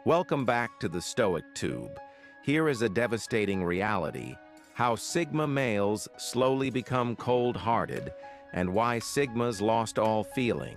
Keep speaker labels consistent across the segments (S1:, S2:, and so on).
S1: Welcome back to the Stoic Tube. Here is a devastating reality: how Sigma males slowly become cold-hearted and why Sigmas lost all feeling.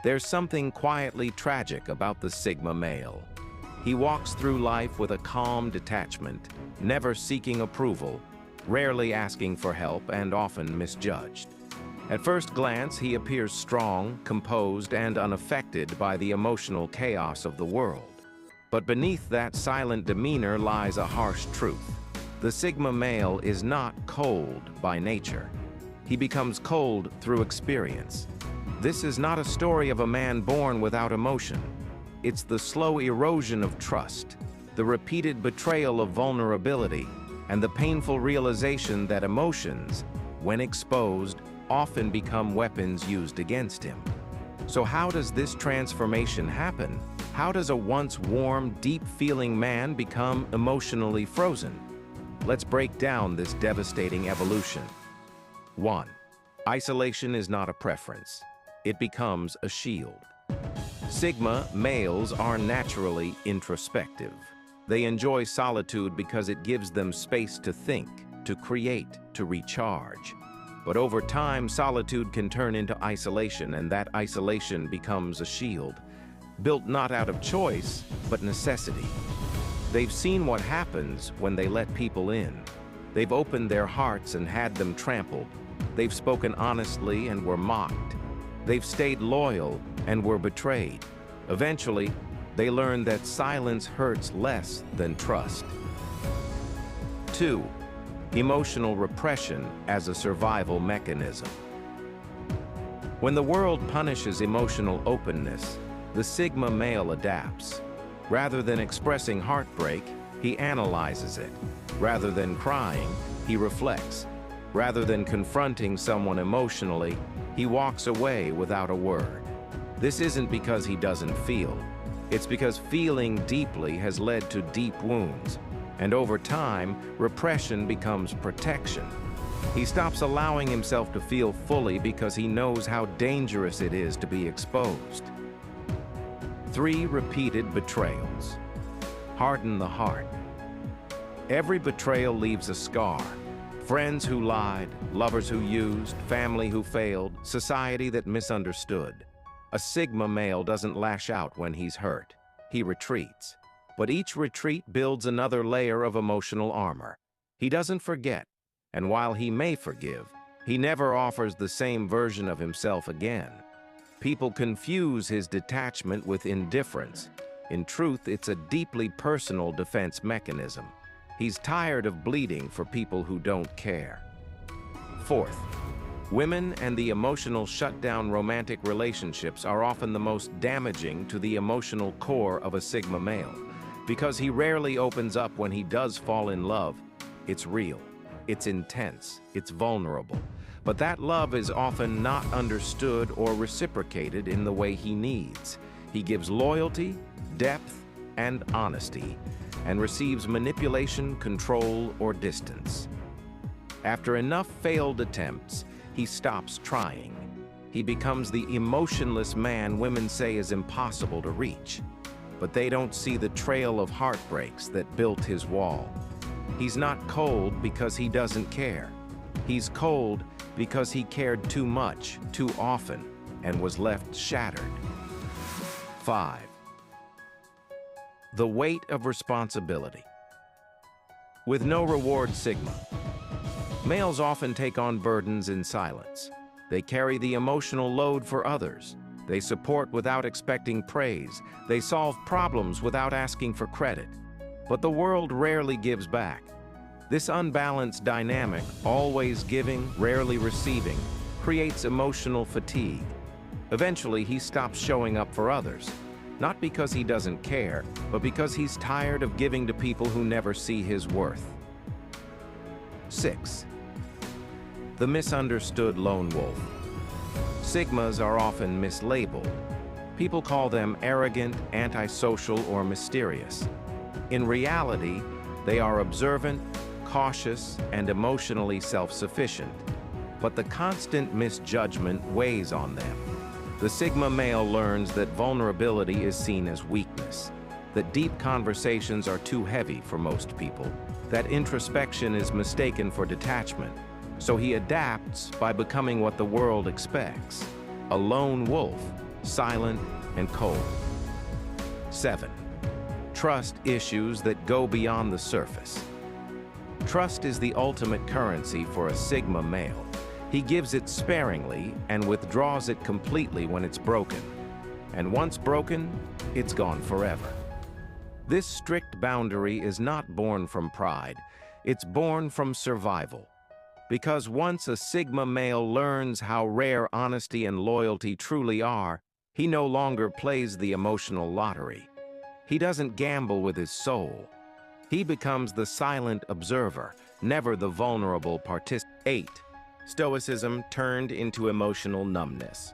S1: There's something quietly tragic about the Sigma male. He walks through life with a calm detachment, never seeking approval, rarely asking for help, and often misjudged. At first glance, he appears strong, composed, and unaffected by the emotional chaos of the world. But beneath that silent demeanor lies a harsh truth. The Sigma male is not cold by nature. He becomes cold through experience. This is not a story of a man born without emotion. It's the slow erosion of trust, the repeated betrayal of vulnerability, and the painful realization that emotions, when exposed, often become weapons used against him. So how does this transformation happen? How does a once warm, deep-feeling man become emotionally frozen? Let's break down this devastating evolution. 1. Isolation is not a preference. It becomes a shield. Sigma males are naturally introspective. They enjoy solitude because it gives them space to think, to create, to recharge. But over time, solitude can turn into isolation, and that isolation becomes a shield, built not out of choice, but necessity. They've seen what happens when they let people in. They've opened their hearts and had them trampled. They've spoken honestly and were mocked. They've stayed loyal and were betrayed. Eventually, they learn that silence hurts less than trust. 2. Emotional repression as a survival mechanism. When the world punishes emotional openness, the Sigma male adapts. Rather than expressing heartbreak, he analyzes it. Rather than crying, he reflects. Rather than confronting someone emotionally, he walks away without a word. This isn't because he doesn't feel. It's because feeling deeply has led to deep wounds. And over time, repression becomes protection. He stops allowing himself to feel fully because he knows how dangerous it is to be exposed. 3. Repeated betrayals harden the heart. Every betrayal leaves a scar. Friends who lied, lovers who used, family who failed, society that misunderstood. A Sigma male doesn't lash out when he's hurt. He retreats. But each retreat builds another layer of emotional armor. He doesn't forget, and while he may forgive, he never offers the same version of himself again. People confuse his detachment with indifference. In truth, it's a deeply personal defense mechanism. He's tired of bleeding for people who don't care. 4th, women and the emotional shutdown. Romantic relationships are often the most damaging to the emotional core of a Sigma male. Because he rarely opens up when he does fall in love. It's real, it's intense, it's vulnerable. But that love is often not understood or reciprocated in the way he needs. He gives loyalty, depth, and honesty, and receives manipulation, control, or distance. After enough failed attempts, he stops trying. He becomes the emotionless man women say is impossible to reach. But they don't see the trail of heartbreaks that built his wall. He's not cold because he doesn't care. He's cold because he cared too much, too often, and was left shattered. 5. The weight of responsibility. With no reward, Sigma males often take on burdens in silence. They carry the emotional load for others. They support without expecting praise. They solve problems without asking for credit. But the world rarely gives back. This unbalanced dynamic, always giving, rarely receiving, creates emotional fatigue. Eventually, he stops showing up for others, not because he doesn't care, but because he's tired of giving to people who never see his worth. 6. The misunderstood lone wolf. Sigmas are often mislabeled. People call them arrogant, antisocial, or mysterious. In reality, they are observant, cautious, and emotionally self-sufficient. But the constant misjudgment weighs on them. The Sigma male learns that vulnerability is seen as weakness. that deep conversations are too heavy for most people, that introspection is mistaken for detachment, so he adapts by becoming what the world expects, a lone wolf, silent and cold. 7. Trust issues that go beyond the surface. Trust is the ultimate currency for a Sigma male. He gives it sparingly and withdraws it completely when it's broken. And once broken, it's gone forever. This strict boundary is not born from pride, it's born from survival. Because once a Sigma male learns how rare honesty and loyalty truly are, he no longer plays the emotional lottery. He doesn't gamble with his soul. He becomes the silent observer, never the vulnerable participant. 8. Stoicism turned into emotional numbness.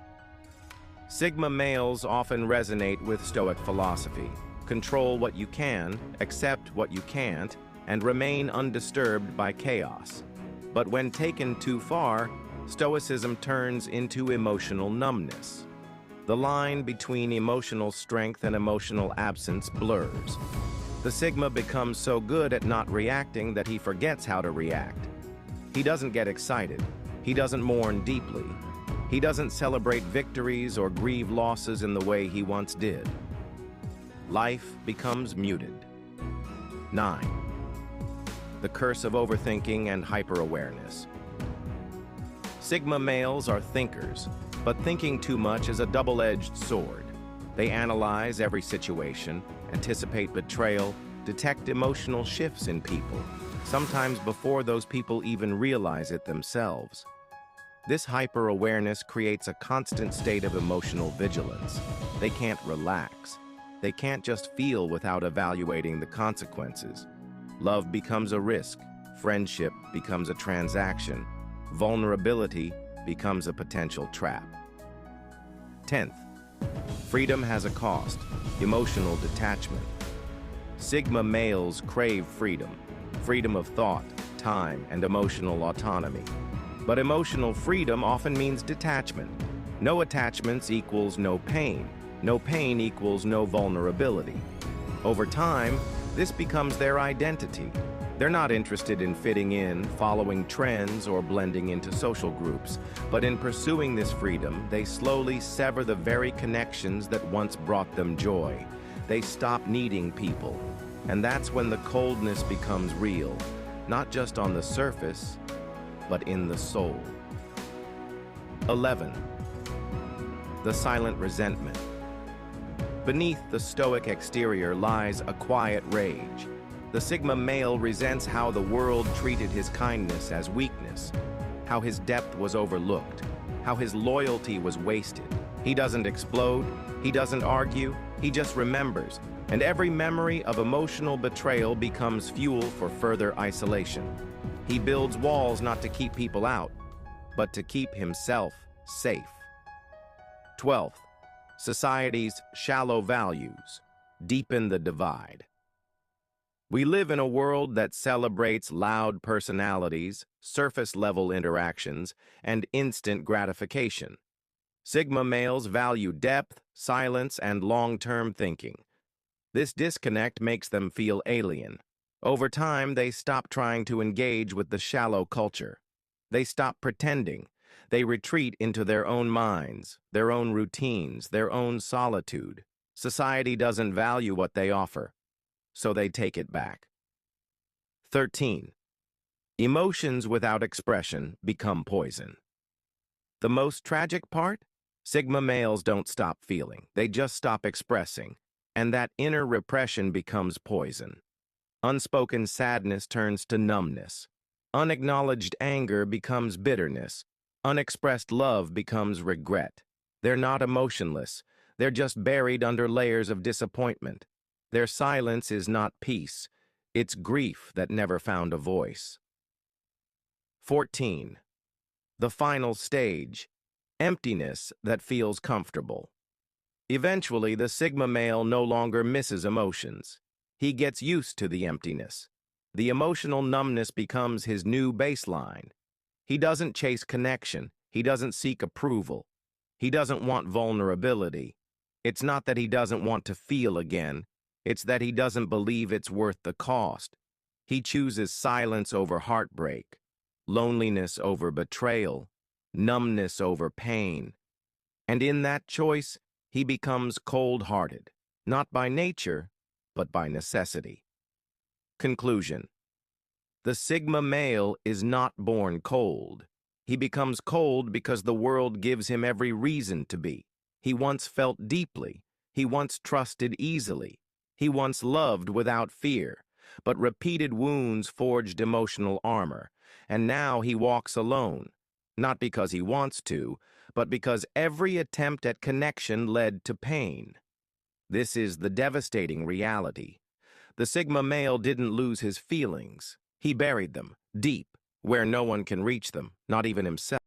S1: Sigma males often resonate with Stoic philosophy. Control what you can, accept what you can't, and remain undisturbed by chaos. But when taken too far, Stoicism turns into emotional numbness. The line between emotional strength and emotional absence blurs. The Sigma becomes so good at not reacting that he forgets how to react. He doesn't get excited. He doesn't mourn deeply. He doesn't celebrate victories or grieve losses in the way he once did. Life becomes muted. 9. The curse of overthinking and hyper-awareness. Sigma males are thinkers, but thinking too much is a double-edged sword. They analyze every situation, anticipate betrayal, detect emotional shifts in people, sometimes before those people even realize it themselves. This hyper-awareness creates a constant state of emotional vigilance. They can't relax. They can't just feel without evaluating the consequences. Love becomes a risk. Friendship becomes a transaction. Vulnerability becomes a potential trap. 10th, freedom has a cost, emotional detachment. Sigma males crave freedom, freedom of thought, time, and emotional autonomy. But emotional freedom often means detachment. No attachments equals no pain. No pain equals no vulnerability. Over time, this becomes their identity. They're not interested in fitting in, following trends, or blending into social groups, but in pursuing this freedom, they slowly sever the very connections that once brought them joy. They stop needing people, and that's when the coldness becomes real, not just on the surface, but in the soul. 11. The silent resentment. Beneath the Stoic exterior lies a quiet rage. The Sigma male resents how the world treated his kindness as weakness, how his depth was overlooked, how his loyalty was wasted. He doesn't explode, he doesn't argue, he just remembers, and every memory of emotional betrayal becomes fuel for further isolation. He builds walls not to keep people out, but to keep himself safe. 12th, society's shallow values deepen the divide. We live in a world that celebrates loud personalities, surface-level interactions, and instant gratification. Sigma males value depth, silence, and long-term thinking. This disconnect makes them feel alien. Over time, they stop trying to engage with the shallow culture. They stop pretending. They retreat into their own minds, their own routines, their own solitude. Society doesn't value what they offer, so they take it back. 13. Emotions without expression become poison. The most tragic part? Sigma males don't stop feeling. They just stop expressing, and that inner repression becomes poison. Unspoken sadness turns to numbness. Unacknowledged anger becomes bitterness. Unexpressed love becomes regret. They're not emotionless. They're just buried under layers of disappointment. Their silence is not peace. It's grief that never found a voice. 14. The final stage, emptiness that feels comfortable. Eventually, the Sigma male no longer misses emotions. He gets used to the emptiness. The emotional numbness becomes his new baseline. He doesn't chase connection. He doesn't seek approval. He doesn't want vulnerability. It's not that he doesn't want to feel again. It's that he doesn't believe it's worth the cost. He chooses silence over heartbreak, loneliness over betrayal, numbness over pain. And in that choice, he becomes cold-hearted, not by nature, but by necessity. Conclusion. The Sigma male is not born cold. He becomes cold because the world gives him every reason to be. He once felt deeply. He once trusted easily. He once loved without fear. But repeated wounds forged emotional armor, and now he walks alone, not because he wants to, but because every attempt at connection led to pain. This is the devastating reality. The Sigma male didn't lose his feelings. He buried them, deep, where no one can reach them, not even himself.